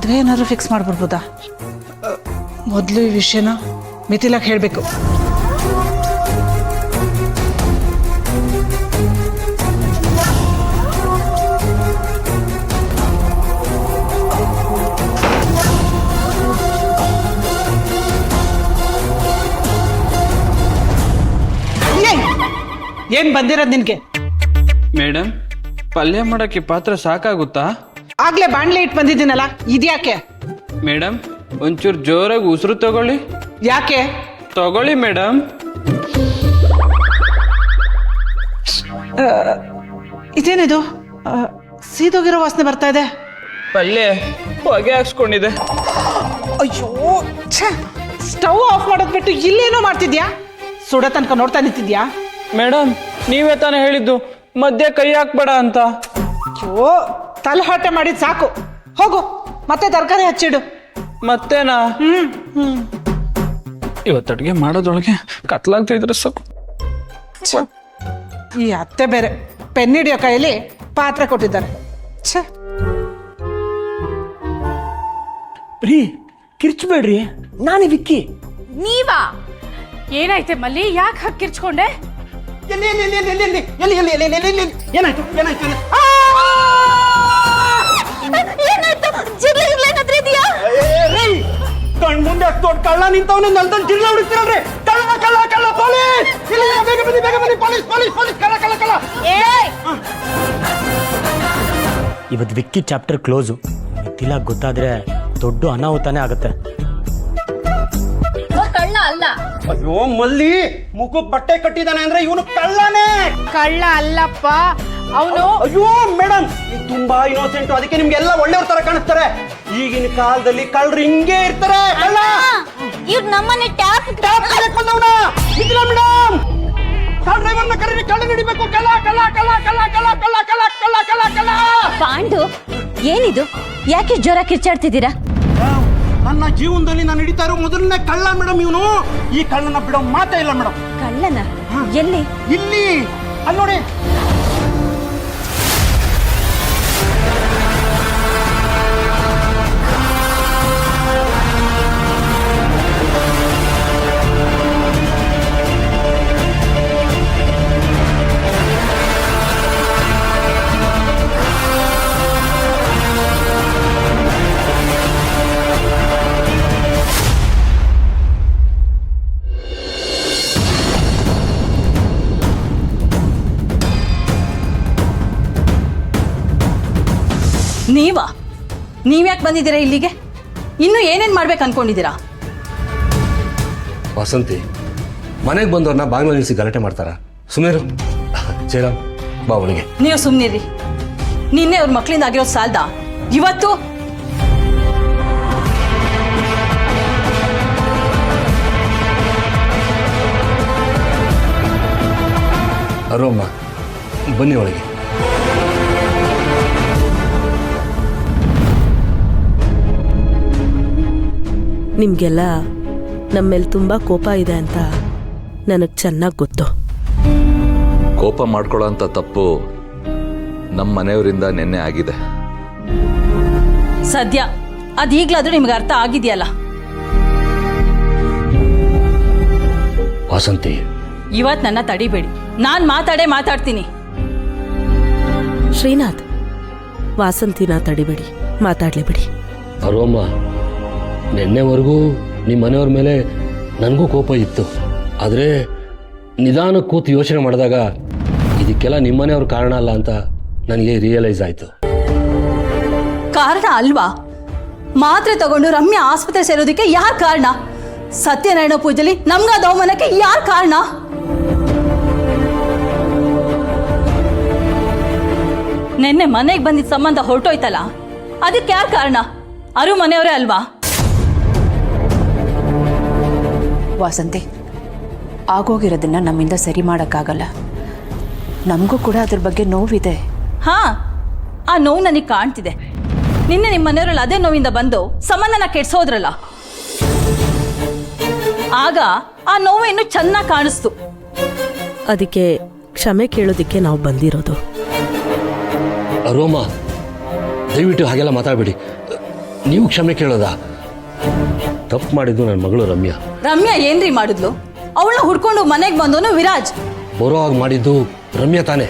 ಮದುವೆ ಏನಾದ್ರು ಫಿಕ್ಸ್ ಮಾಡ್ಬಿಡ್ಬೋದಾ? ಮೊದಲು ಈ ವಿಷಯನ ಮಿಥಿಲಾಗೆ ಹೇಳಬೇಕು. ಏನ್ ಬಂದಿರೋದು ನಿನ್ಗೆ? ಮೇಡಮ್, ಪಲ್ಯ ಮಾಡಕ್ಕೆ ಪಾತ್ರ ಸಾಕಾಗುತ್ತಾ? ಆಗ್ಲೇ ಬಾಣ್ಲೆ ಇಟ್ಟು ಬಂದಿದ್ದೀನಲ್ಲ, ಇದ್ಯಾಕೆ? ಮೇಡಮ್, ಒಂಚೂರು ಜೋರಾಗಿ ಉಸಿರು ತಗೊಳ್ಳಿ. ಯಾಕೆ? ತಗೊಳ್ಳಿ ಮೇಡಮ್. ಇದೇನಿದು? ಸೀದೋಗಿರೋ ವಾಸನೆ ಬರ್ತಾ ಇದೆ. ಪಲ್ಯ ಹೊಗೆ ಹಾಕ್ಸ್ಕೊಂಡಿದೆ. ಅಯ್ಯೋ, ಸ್ಟವ್ ಆಫ್ ಮಾಡೋದ್ ಬಿಟ್ಟು ಇಲ್ಲೇನೋ ಮಾಡ್ತಿದ್ಯಾ? ಸುಡ ತನಕ ನೋಡ್ತಾ ನಿಂತಿದ್ಯಾ? ಮೇಡಮ್, ನೀವೇ ತಾನೇ ಹೇಳಿದ್ದು ಮಧ್ಯೆ ಕೈ ಹಾಕ್ಬೇಡ ಅಂತ. ಅಯ್ಯೋ, ತಲೆಹಾಟೆ ಮಾಡಿದ್ ಸಾಕು. ಹೋಗು, ಮತ್ತೆ ತರಕಾರಿ ಹಚ್ಚಿಡು. ಮತ್ತೇನಾ? ಇವತ್ತು ಅಡುಗೆ ಮಾಡೋದೊಳಗೆ ಕತ್ಲಾಗ್ತಾ ಇದ್ರೆ ಸಾಕು. ಈ ಅತ್ತೆ ಬೇರೆ ಪೆನ್ ಹಿಡಿಯೋ ಕೈಯಲ್ಲಿ ಪಾತ್ರೆ ಕೊಟ್ಟಿದ್ದಾರೆ. ಛೇ, ರೀ ಕಿರ್ಚ್ಬೇಡ್ರಿ, ನಾನೇ ವಿಕ್ಕಿ. ನೀವಾ? ಏನಾಯ್ತೆ ಮಲ್ಲಿ? ಯಾಕೆ ಹಾಕಿ ಕಿರ್ಚ್ಕೊಂಡೆ? ಏನಾಯ್ತು ಏನಾಯ್ತು? ಕಣ್ ಮುಂದೆ ದೊಡ್ಡ ಕಳ್ಳ ನಿಂತವನು ನೆಲದಲ್ಲಿ ಜಿರ್ಲ ಹೊಡಿತೀರಲ್ರಿ. ಕಳ್ಳ ಕಳ್ಳ ಕಳ್ಳ, ಪೊಲೀಸ್! ಬೇಗ ಬನ್ನಿ ಬೇಗ ಬನ್ನಿ, ಪೊಲೀಸ್ ಪೊಲೀಸ್ ಪೊಲೀಸ್! ಕಳ್ಳ ಕಳ್ಳ ಕಳ್ಳ! ಇವತ್ತು ವಿಕ್ಕಿ ಚಾಪ್ಟರ್ ಕ್ಲೋಸು. ಮಿಥಿಲಾ ಗೊತ್ತಾದ್ರೆ ದೊಡ್ಡ ಅನಾಹುತಾನೆ ಆಗುತ್ತೆ. ಕಳ್ಳ ಅಲ್ಲ. ಅಯ್ಯೋ ಮಲ್ಲಿ, ಮುಖಕ್ಕೆ ಬಟ್ಟೆ ಕಟ್ಟಿದಾನೆ ಅಂದ್ರೆ ಇವನು ಕಳ್ಳನೇ. ಕಳ್ಳ ಅಲ್ಲಪ್ಪ ಅವನು. ಅಯ್ಯೋ ಮೇಡಮ್, ನೀವು ತುಂಬಾ ಇನ್ನೋಸೆಂಟ್, ಅದಕ್ಕೆ ನಿಮ್ಗೆಲ್ಲ ಒಳ್ಳೆಯವ್ರ ತರ ಕಾಣಿಸ್ತಾರೆ. ಈಗಿನ ಕಾಲದಲ್ಲಿ ಕಳ್ಳರು ಹಿಂಗೆ ಇರ್ತಾರೆ. ಕಳ್ಳ ಇವ್ರು ನಮ್ಮನೆ ಟ್ಯಾಪ್ ಬಂದವನ ಮಿಥಿಲಾ ಮೇಡಮ್, ಕಾರ್ ಡ್ರೈವರ್ನ ಕರೀರಿ, ಕಳ್ಳ ಹಿಡಿಬೇಕು. ಕಳ್ಳ ಕಳ್ಳ ಕಳ್ಳ ಕಳ್ಳ ಕಳ್ಳ ಕಳ್ಳ ಕಳ್ಳ ಕಳ್ಳ ಕಳ್ಳ ಕಳ್ಳ. ಪಾಂಡು, ಏನಿದು? ಯಾಕೆ ಜ್ವರ ಕಿರ್ಚಾಡ್ತಿದ್ದೀರಾ? ನನ್ನ ಜೀವನದಲ್ಲಿ ನಾನು ಹಿಡಿತಾ ಇರೋ ಮೊದಲನೇ ಕಳ್ಳ ಮೇಡಮ್ ಇವನು. ಈ ಕಳ್ಳನ ಬಿಡೋ ಮಾತೇ ಇಲ್ಲ ಮೇಡಮ್. ಕಳ್ಳನ? ಎಲ್ಲಿ? ಇಲ್ಲಿ, ಅಲ್ಲಿ ನೋಡಿ. ನೀವ್ಯಾಕೆ ಬಂದಿದ್ದೀರಾ ಇಲ್ಲಿಗೆ? ಇನ್ನು ಏನೇನ್ ಮಾಡ್ಬೇಕು ಅನ್ಕೊಂಡಿದ್ದೀರಾ? ವಸಂತಿ, ಮನೆಗೆ ಬಂದವ್ರನ್ನ ಬಾಗಿಲು ನಿಲ್ಲಿಸಿ ಗಲಾಟೆ ಮಾಡ್ತಾರ? ಸುಮ್ಮನೆ ಜಯರಾಮ್, ಬಾ ಒಳಗೆ. ನೀವು ಸುಮ್ಮನಿರಿ. ನಿನ್ನೆ ಅವ್ರ ಮಕ್ಕಳಿಂದ ಆಗಿರೋದು ಸಾಲ್ದ? ಇವತ್ತು ಅರೋಮ್ಮ, ಬನ್ನಿ ಒಳಗೆ. ನಿಮಗೆಲ್ಲ ನಮ್ಮ ಮೇಲೆ ತುಂಬ ಕೋಪ ಇದೆ ಅಂತ ನನಗೆ ಚೆನ್ನಾಗಿ ಗೊತ್ತು. ಕೋಪ ಮಾಡ್ಕೊಳ್ಳೋ ಅಂಥ ತಪ್ಪು ನಮ್ಮ ಮನೆಯವರಿಂದ ನೆನ್ನೆ ಆಗಿದೆ. ಸದ್ಯ ಅದೀಗ್ಲಾದ್ರೂ ನಿಮ್ಗೆ ಅರ್ಥ ಆಗಿದೆಯಲ್ಲ. ವಾಸಂತಿ, ಇವತ್ತು ನನ್ನ ತಡಿಬೇಡಿ, ನಾನು ಮಾತಾಡ್ತೀನಿ. ಶ್ರೀನಾಥ್, ವಾಸಂತಿನ ತಡಿಬೇಡಿ, ಮಾತಾಡ್ಲಿ ಬಿಡಿ. ಅರೋಮ್ಮ, ನಿನ್ನೆವರೆಗೂ ನಿಮ್ಮ ಮನೆಯವ್ರ ಮೇಲೆ ನನಗೂ ಕೋಪ ಇತ್ತು. ಆದರೆ ನಿಧಾನ ಕೂತು ಯೋಚನೆ ಮಾಡಿದಾಗ ಇದಕ್ಕೆಲ್ಲ ನಿಮ್ಮ ಮನೆಯವ್ರ ಕಾರಣ ಅಲ್ಲ ಅಂತ ನನಗೆ ರಿಯಲೈಸ್ ಆಯಿತು. ಕಾರಣ ಅಲ್ವಾ? ಮಾತ್ರೆ ತಗೊಂಡು ರಮ್ಯಾ ಆಸ್ಪತ್ರೆ ಸೇರೋದಕ್ಕೆ ಯಾರು ಕಾರಣ? ಸತ್ಯನಾರಾಯಣ ಪೂಜೆಲಿ ನಮ್ಗಾದ ಅವಮಾನಕ್ಕೆ ಯಾರು ಕಾರಣ? ನಿನ್ನೆ ಮನೆಗೆ ಬಂದಿದ್ದ ಸಂಬಂಧ ಹೊರಟೋಯ್ತಲ್ಲ, ಅದಕ್ಕೆ ಯಾರು ಕಾರಣ? ಅರು ಮನೆಯವರೇ ಅಲ್ವಾ? ವಾಸಂತಿ, ಆಗೋಗಿರೋದನ್ನ ನಮ್ಮಿಂದ ಸರಿ ಮಾಡೋಕ್ಕಾಗಲ್ಲ. ನಮಗೂ ಕೂಡ ಅದ್ರ ಬಗ್ಗೆ ನೋವಿದೆ. ಹಾ, ಆ ನೋವು ನನಗೆ ಕಾಣ್ತಿದೆ. ನಿನ್ನೆ ನಿಮ್ಮ ಮನೆಯವರಲ್ಲಿ ಅದೇ ನೋವಿಂದ ಬಂದು ಸಂಬಂಧನ ಕೆಡ್ಸೋದ್ರಲ್ಲ, ಆಗ ಆ ನೋವು ಇನ್ನು ಚೆನ್ನಾಗಿ ಕಾಣಿಸ್ತು. ಅದಕ್ಕೆ ಕ್ಷಮೆ ಕೇಳೋದಿಕ್ಕೆ ನಾವು ಬಂದಿರೋದು. ಅರೋಮ, ದಯವಿಟ್ಟು ಹಾಗೆಲ್ಲ ಮಾತಾಡಬೇಡಿ. ನೀವು ಕ್ಷಮೆ ಕೇಳೋದಾ? ತಪ್ಪು ಮಾಡಿದ್ದು ನನ್ನ ಮಗಳು ರಮ್ಯಾ. ರಮ್ಯಾ ಏನ್ರಿ ಮಾಡಿದ್ಲು? ಅವಳನ್ನ ಹುಡ್ಕೊಂಡು ಮನೆಗೆ ಬಂದವನು ವಿರಾಜ್. ಬರೋ ಹಾಗೆ ಮಾಡಿದ್ದು ರಮ್ಯಾ ತಾನೇ.